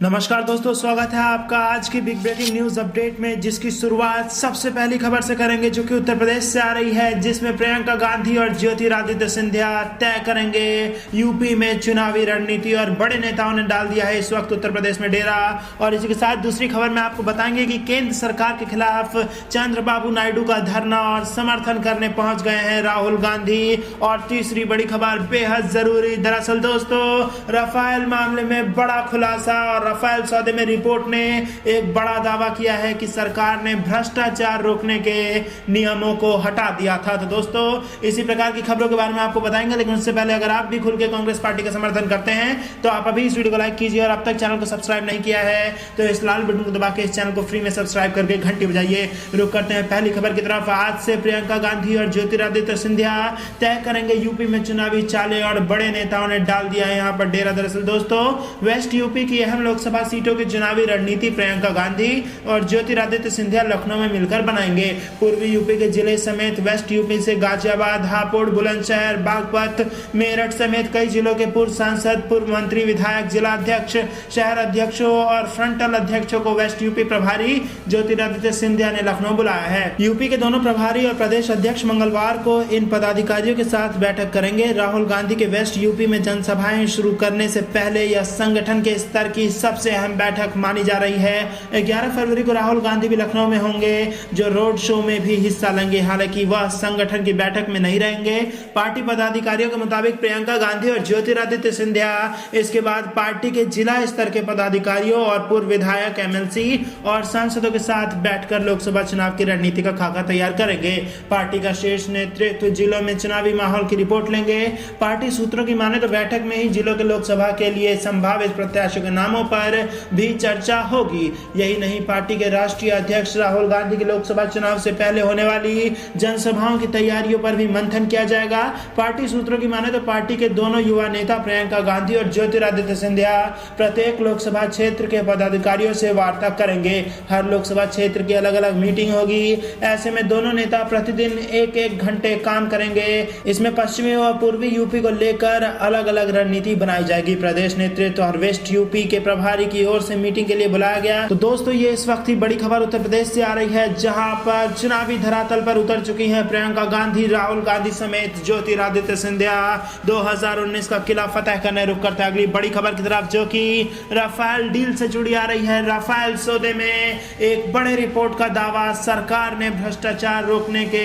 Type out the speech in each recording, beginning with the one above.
नमस्कार दोस्तों, स्वागत है आपका आज की बिग ब्रेकिंग न्यूज अपडेट में, जिसकी शुरुआत सबसे पहली खबर से करेंगे जो कि उत्तर प्रदेश से आ रही है, जिसमें प्रियंका गांधी और ज्योतिरादित्य सिंधिया तय करेंगे यूपी में चुनावी रणनीति। और बड़े नेताओं ने डाल दिया है इस वक्त उत्तर प्रदेश में डेरा। और इसी के साथ दूसरी खबर में आपको बताएंगे कि केंद्र सरकार के खिलाफ चंद्रबाबू नायडू का धरना और समर्थन करने पहुंच गए हैं राहुल गांधी। और तीसरी बड़ी खबर बेहद जरूरी, दरअसल दोस्तों राफेल मामले में बड़ा खुलासा और राफेल सौदे में रिपोर्ट ने एक बड़ा दावा किया है कि सरकार ने भ्रष्टाचार रोकने के नियमों को हटा दिया था। तो दोस्तों इसी प्रकार की खबरों के बारे में आपको बताएंगे, लेकिन उससे पहले अगर आप भी खुल के कांग्रेस पार्टी का समर्थन करते हैं तो आप अभी इस वीडियो को लाइक कीजिए और अब तक चैनल को सब्सक्राइब नहीं किया है तो इस लाल बटन को दबा के इस चैनल को फ्री में सब्सक्राइब करके घंटी बजाइए। रुक करते हैं पहली खबर की तरफ। आज से प्रियंका गांधी और ज्योतिरादित्य सिंधिया तय करेंगे यूपी में चुनावी चालें और बड़े नेताओं ने डाल दिया है यहाँ पर डेरा। दरअसल दोस्तों वेस्ट यूपी की अहम लोकसभा सीटों की चुनावी रणनीति प्रियंका गांधी और ज्योतिरादित्य सिंधिया लखनऊ में मिलकर बनाएंगे। पूर्वी यूपी के जिले समेत वेस्ट यूपी से गाजियाबाद, हापुड़, बुलंदशहर, बागपत, मेरठ समेत कई जिलों के पूर्व सांसद, पूर्व मंत्री, विधायक, जिला अध्यक्ष, शहर अध्यक्षों और फ्रंटल अध्यक्षों को वेस्ट यूपी प्रभारी ज्योतिरादित्य सिंधिया ने लखनऊ बुलाया है। यूपी के दोनों प्रभारी और प्रदेश अध्यक्ष मंगलवार को इन पदाधिकारियों के साथ बैठक करेंगे। राहुल गांधी के वेस्ट यूपी में जनसभाएं शुरू करने से पहले यह संगठन के स्तर की सबसे अहम बैठक मानी जा रही है। 11 फरवरी को राहुल गांधी भी लखनऊ में होंगे, जो रोड शो में भी हिस्सा लेंगे। हालांकि वह संगठन की बैठक में नहीं रहेंगे। पार्टी पदाधिकारियों के मुताबिक प्रियंका गांधी और ज्योतिरादित्य सिंधिया इसके बाद पार्टी के जिला स्तर के पदाधिकारियों और पूर्व विधायक, एमएलसी और सांसदों के साथ बैठकर लोकसभा चुनाव की रणनीति का खाका तैयार करेंगे। पार्टी का शीर्ष नेतृत्व जिलों में चुनावी माहौल की रिपोर्ट लेंगे। पार्टी सूत्रों की माने तो बैठक में ही जिलों के लोकसभा के लिए संभावित प्रत्याशियों के नामों पर भी चर्चा होगी। यही नहीं, पार्टी के राष्ट्रीय अध्यक्ष राहुल गांधी की लोकसभा चुनाव से पहले होने वाली जनसभाओं की तैयारियों पर भी मंथन किया जाएगा। पार्टी सूत्रों की माने तो पार्टी के दोनों युवा नेता प्रियंका गांधी और ज्योतिरादित्य सिंधिया प्रत्येक लोकसभा क्षेत्र के पदाधिकारियों से वार्ता करेंगे। हर लोकसभा क्षेत्र की अलग अलग मीटिंग होगी। ऐसे में दोनों नेता प्रतिदिन एक एक घंटे काम करेंगे। इसमें पश्चिमी और पूर्वी यूपी को लेकर अलग अलग रणनीति बनाई जाएगी। प्रदेश नेतृत्व और वेस्ट यूपी के प्रभारी की ओर से मीटिंग के लिए बुलाया गया। तो दोस्तों ये इस वक्त की बड़ी खबर उत्तर प्रदेश से आ रही है, जहां पर चुनावी धरातल पर उतर चुकी हैं प्रियंका गांधी, राहुल गांधी समेत ज्योतिरादित्य सिंधिया 2019 का किला फतेह करने। रुक करते अगली बड़ी खबर की तरफ, जो कि राफेल डील से जुड़ी आ रही है। राफेल सौदे में एक बड़े रिपोर्ट का दावा, सरकार ने भ्रष्टाचार रोकने के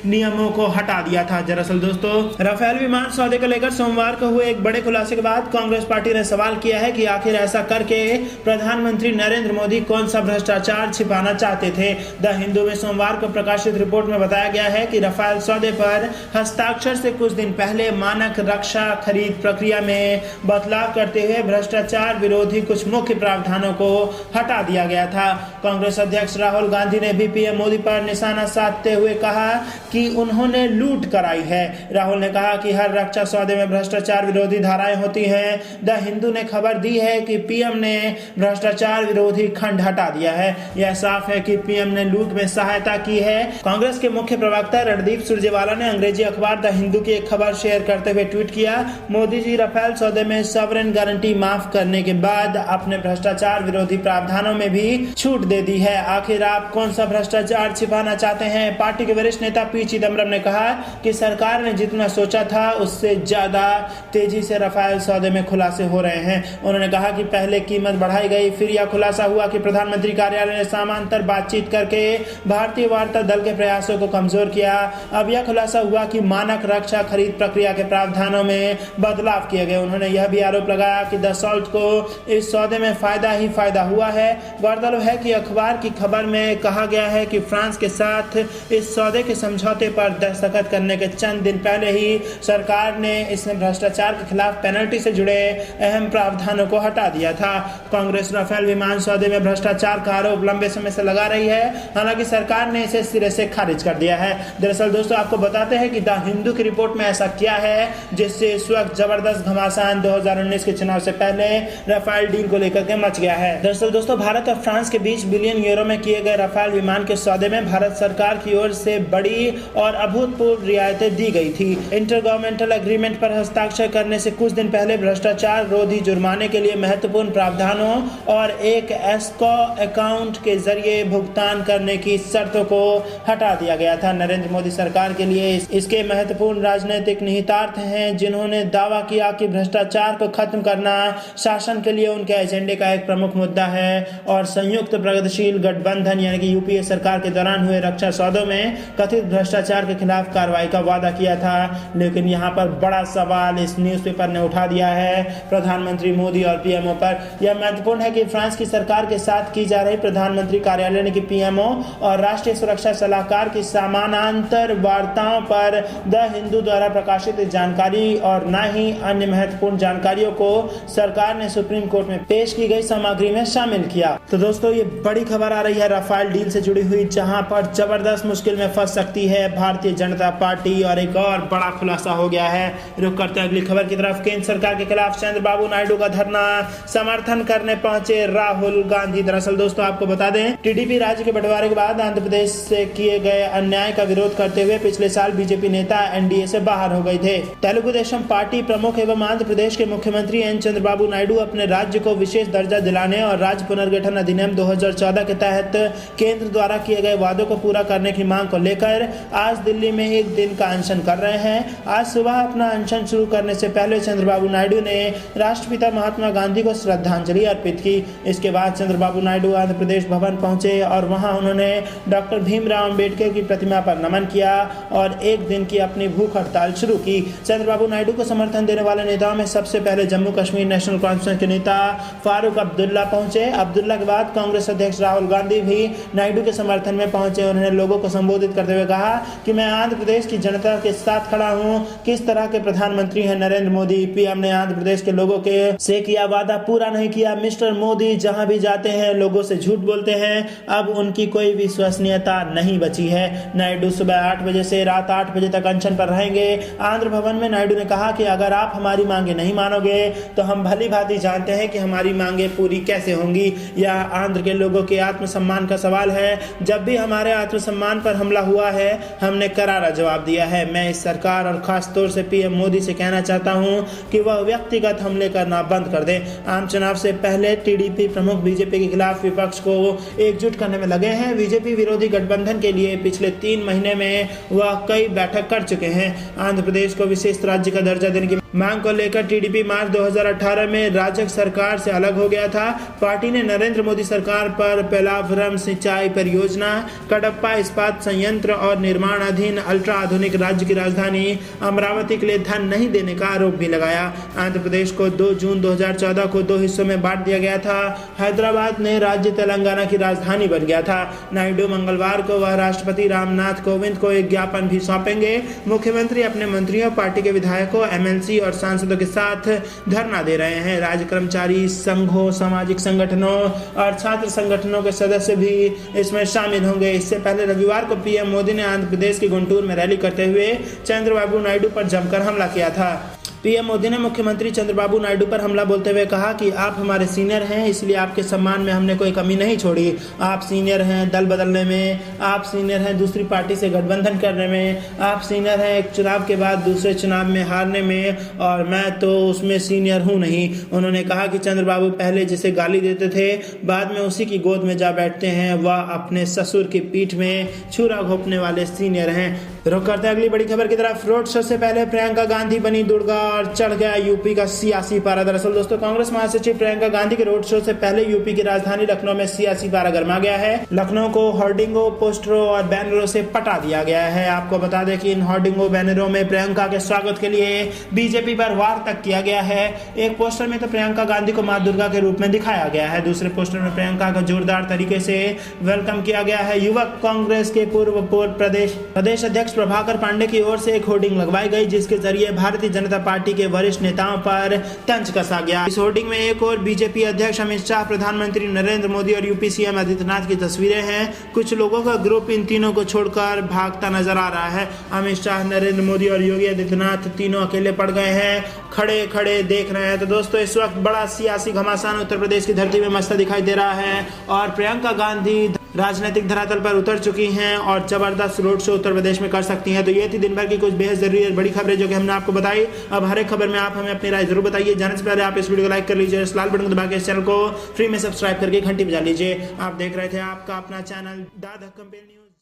नियमों को हटा दिया था। दरअसल दोस्तों राफेल विमान सौदे को लेकर सोमवार को हुए एक बड़े खुलासे के बाद कांग्रेस पार्टी ने सवाल किया है कि आखिर ऐसा करके प्रधानमंत्री नरेंद्र मोदी कौन सा भ्रष्टाचार छिपाना चाहते थे। द हिंदू में सोमवार को प्रकाशित रिपोर्ट में बताया गया है कि राफेल सौदे पर हस्ताक्षर से कुछ दिन पहले मानक रक्षा खरीद प्रक्रिया में बदलाव करते हुए भ्रष्टाचार विरोधी कुछ मुख्य प्रावधानों को हटा दिया गया था। कांग्रेस अध्यक्ष राहुल गांधी ने भी पीएम मोदी पर निशाना साधते हुए कहा कि उन्होंने लूट कराई है। राहुल ने कहा कि हर रक्षा सौदे में भ्रष्टाचार विरोधी धाराएं होती हैं। द हिंदू ने खबर दी है कि पीएम ने भ्रष्टाचार विरोधी खंड हटा दिया है। यह साफ है कि पीएम ने लूट में सहायता की है। कांग्रेस के मुख्य प्रवक्ता रणदीप सुरजेवाला ने अंग्रेजी अखबार द हिंदू की एक खबर शेयर करते हुए ट्वीट किया, मोदी जी राफेल सौदे में सॉवरेन गारंटी माफ करने के बाद अपने भ्रष्टाचार विरोधी प्रावधानों में भी छूट दे दी है। आखिर आप कौन सा भ्रष्टाचार छिपाना चाहते हैं? पार्टी के वरिष्ठ नेता पी चिदम्बरम ने कहा कि सरकार ने जितना सोचा था उससे ज्यादा तेजी से राफेल सौदे में खुलासे हो रहे हैं। उन्होंने कहा कि पहले कीमत बढ़ाई गई, फिर यह खुलासा हुआ कि प्रधानमंत्री कार्यालय ने समांतर बातचीत करके भारतीय वार्ता दल के प्रयासों को कमजोर किया। अब यह खुलासा हुआ कि मानक रक्षा खरीद प्रक्रिया के प्रावधानों में बदलाव किए गए। उन्होंने यह भी आरोप लगाया कि दसॉल्ट को इस सौदे में फायदा ही फायदा हुआ है। गौरतलब है कि अखबार की खबर में कहा गया है कि फ्रांस के साथ इस सौदे के समझौते पर दस्तखत करने के चंद दिन पहले ही सरकार ने इसमें भ्रष्टाचार के खिलाफ पेनल्टी से जुड़े अहम प्रावधानों को हटा दिया था। कांग्रेस राफेल विमान सौदे में भ्रष्टाचार का आरोप लंबे समय से लगा रही है, हालांकि सरकार ने इसे सिरे से खारिज कर दिया है। दरअसल दोस्तों आपको बताते हैं कि द हिंदू की रिपोर्ट में ऐसा क्या है जिससे इस वक्त जबरदस्त घमासान 2019 के चुनाव से पहले राफेल डील को लेकर के मच गया है। दरअसल दोस्तों भारत और फ्रांस के बीच बिलियन यूरो में किए गए राफेल विमान के सौदे में भारत सरकार की ओर से बड़ी और अभूतपूर्व रियायतें दी गई थी। इंटरगवर्नमेंटल एग्रीमेंट पर हस्ताक्षर करने से कुछ दिन पहले भ्रष्टाचार रोधी जुर्माने के लिए महत्वपूर्ण प्रावधानों और एक एस्को अकाउंट के जरिए भुगतान करने की शर्तों को हटा दिया गया था। नरेंद्र मोदी सरकार के लिए इसके महत्वपूर्ण राजनीतिक निहितार्थ हैं, जिन्होंने दावा किया कि भ्रष्टाचार को खत्म करना शासन के लिए उनके एजेंडे का एक प्रमुख मुद्दा है और संयुक्त प्रगतिशील गठबंधन यानी कि यूपीए सरकार के दौरान हुए रक्षा सौदों में कथित भ्रष्टाचार के खिलाफ कार्रवाई का वादा किया था। लेकिन यहाँ पर बड़ा सवाल इस न्यूज़पेपर ने उठा दिया है प्रधानमंत्री मोदी और पीएमओ पर। यह महत्वपूर्ण है कि फ्रांस की सरकार के साथ की जा रही प्रधानमंत्री कार्यालय ने कि पीएमओ और राष्ट्रीय सुरक्षा सलाहकार की समानांतर वार्ताओं पर द हिंदू द्वारा प्रकाशित जानकारी और न ही अन्य महत्वपूर्ण जानकारियों को सरकार ने सुप्रीम कोर्ट में पेश की गई सामग्री में शामिल किया। तो दोस्तों ये बड़ी खबर आ रही है राफेल डील से जुड़ी हुई, जहां पर जबरदस्त मुश्किल में फंस सकती है भारतीय जनता पार्टी और एक और बड़ा खुलासा हो गया है। रुक करते हैं अगली खबर की तरफ। केंद्र सरकार के खिलाफ चंद्रबाबू नायडू का धरना, समर्थन करने पहुंचे राहुल गांधी। दरअसल दोस्तों आपको बता दें, टीडीपी राज्य के बंटवारे के बाद आंध्र प्रदेश से किए गए अन्याय का विरोध करते हुए पिछले साल बीजेपी नेता एनडीए से बाहर हो गए थे। तेलुगु देशम पार्टी प्रमुख एवं आंध्र प्रदेश के मुख्यमंत्री एन चंद्रबाबू नायडू अपने राज्य को विशेष दर्जा दिलाने और राज्य पुनर्गठन अधिनियम 2014 के तहत केंद्र द्वारा किए गए वादों को पूरा करने की मांग को लेकर आज दिल्ली में एक दिन का अनशन कर रहे हैं। आज सुबह अपना अनशन शुरू करने से पहले चंद्रबाबू नायडू ने राष्ट्रपिता महात्मा गांधी को श्रद्धांजलि अर्पित की। इसके बाद चंद्रबाबू नायडू आंध्र प्रदेश भवन पहुंचे और वहां उन्होंने डॉक्टर भीमराव अंबेडकर की प्रतिमा पर नमन किया और एक दिन की अपनी भूख हड़ताल शुरू की। चंद्रबाबू नायडू को समर्थन देने वाले नेताओं में सबसे पहले जम्मू कश्मीर नेशनल कॉन्फ्रेंस के नेता फारूक अब्दुल्ला पहुंचे। अब्दुल्ला के बाद कांग्रेस अध्यक्ष राहुल गांधी भी नायडू के समर्थन में पहुंचे। उन्होंने लोगों को संबोधित करते हुए कहा कि मैं आंध्र प्रदेश की जनता के साथ खड़ा हूं। किस तरह के प्रधानमंत्री हैं नरेंद्र मोदी। पीएम ने आंध्र प्रदेश के लोगों के से किया वादा पूरा नहीं किया। मिस्टर मोदी जहां भी जाते हैं लोगों से झूठ बोलते हैं। अब उनकी कोई विश्वसनीयता नहीं बची है। नायडू सुबह 8 बजे से रात 8 बजे तक अनशन पर रहेंगे। आंध्र भवन में नायडू ने कहा कि अगर आप हमारी मांगे नहीं मानोगे तो हम भली भांति जानते हैं कि हमारी मांगे पूरी कैसे होंगी। यह आंध्र के लोगों के आत्मसम्मान का सवाल है। जब भी हमारे आत्मसम्मान पर हमला हुआ है हमने करारा जवाब दिया है। मैं इस सरकार और खास तौर से पीएम मोदी से कहना चाहता हूं कि वह व्यक्तिगत हमले करना बंद कर दें। आम चुनाव से पहले टीडीपी प्रमुख बीजेपी के खिलाफ विपक्ष को एकजुट करने में लगे हैं। बीजेपी विरोधी गठबंधन के लिए पिछले 3 महीने में वह कई बैठक कर चुके हैं। आंध्र प्रदेश को विशेष राज्य का दर्जा देने की मांग को लेकर टीडीपी मार्च 2018 में राज्य सरकार से अलग हो गया था। पार्टी ने नरेंद्र मोदी सरकार पर पेलावरम सिंचाई परियोजना, कडप्पा इस्पात संयंत्र और निर्माणाधीन अल्ट्रा आधुनिक राज्य की राजधानी अमरावती के लिए धन नहीं देने का आरोप भी लगाया। आंध्र प्रदेश को 2 जून 2014 को 2 हिस्सों में बांट दिया गया था। हैदराबाद ने राज्य तेलंगाना की राजधानी बन गया था। नायडू मंगलवार को वह राष्ट्रपति रामनाथ कोविंद को एक ज्ञापन भी सौंपेंगे। मुख्यमंत्री अपने मंत्रियों, पार्टी के विधायकों, एमएलसी और सांसदों के साथ धरना दे रहे हैं। राज्य कर्मचारी संघों, सामाजिक संगठनों और छात्र संगठनों के सदस्य भी इसमें शामिल होंगे। इससे पहले रविवार को पीएम मोदी ने आंध्र प्रदेश के गुंटूर में रैली करते हुए चंद्रबाबू नायडू पर जमकर हमला किया था। पीएम मोदी ने मुख्यमंत्री चंद्रबाबू नायडू पर हमला बोलते हुए कहा कि आप हमारे सीनियर हैं, इसलिए आपके सम्मान में हमने कोई कमी नहीं छोड़ी। आप सीनियर हैं दल बदलने में, आप सीनियर हैं दूसरी पार्टी से गठबंधन करने में, आप सीनियर हैं एक चुनाव के बाद दूसरे चुनाव में हारने में, और मैं तो उसमें सीनियर हूं नहीं। उन्होंने कहा कि चंद्रबाबू पहले जिसे गाली देते थे बाद में उसी की गोद में जा बैठते हैं। वह अपने ससुर की पीठ में छुरा घोंपने वाले सीनियर हैं। रुक करते हैं अगली बड़ी खबर की तरफ। रोड शो से पहले प्रियंका गांधी बनी दुर्गा और चढ़ गया यूपी का सियासी पारा। दरअसल दोस्तों कांग्रेस महासचिव प्रियंका गांधी के रोड शो से पहले यूपी की राजधानी लखनऊ में सियासी पारा गर्मा गया है। लखनऊ को होर्डिंगों, पोस्टरों और बैनरों से पटा दिया गया है। आपको बता दें कि इन होर्डिंगों, बैनरों में प्रियंका के स्वागत के लिए बीजेपी पर वार तक किया गया है। एक पोस्टर में तो प्रियंका गांधी को मां दुर्गा के रूप में दिखाया गया है, दूसरे पोस्टर में प्रियंका का जोरदार तरीके से वेलकम किया गया है। युवक कांग्रेस के पूर्व प्रदेश अध्यक्ष प्रभाकर पांडे की ओर से एक होर्डिंग लगवाई गई, जिसके जरिए भारतीय जनता पार्टी के वरिष्ठ नेताओं पर तंज कसा गया। इस होर्डिंग में एक और बीजेपी अध्यक्ष अमित शाह, प्रधानमंत्री नरेंद्र मोदी और यूपी सीएम आदित्यनाथ की तस्वीरें हैं। कुछ लोगों का ग्रुप इन तीनों को छोड़कर भागता नजर आ रहा है। अमित शाह, नरेंद्र मोदी और योगी आदित्यनाथ तीनों अकेले पड़ गए हैं, खड़े खड़े देख रहे हैं। तो दोस्तों इस वक्त बड़ा सियासी घमासान उत्तर प्रदेश की धरती में मस्ता दिखाई दे रहा है और प्रियंका गांधी राजनीतिक धरातल पर उतर चुकी हैं और जबरदस्त रोड शो उत्तर प्रदेश में कर सकती हैं। तो ये थी दिन भर की कुछ बेहद जरूरी और बड़ी खबरें जो कि हमने आपको बताई। अब हर एक खबर में आप हमें अपनी राय जरूर बताइए। जाने से पहले आप इस वीडियो को लाइक कर लीजिए, इस लाल बटन को दबा के इस चैनल को फ्री में सब्सक्राइब करके घंटी बजा लीजिए। आप देख रहे थे आपका अपना चैनल द धक्कम न्यूज।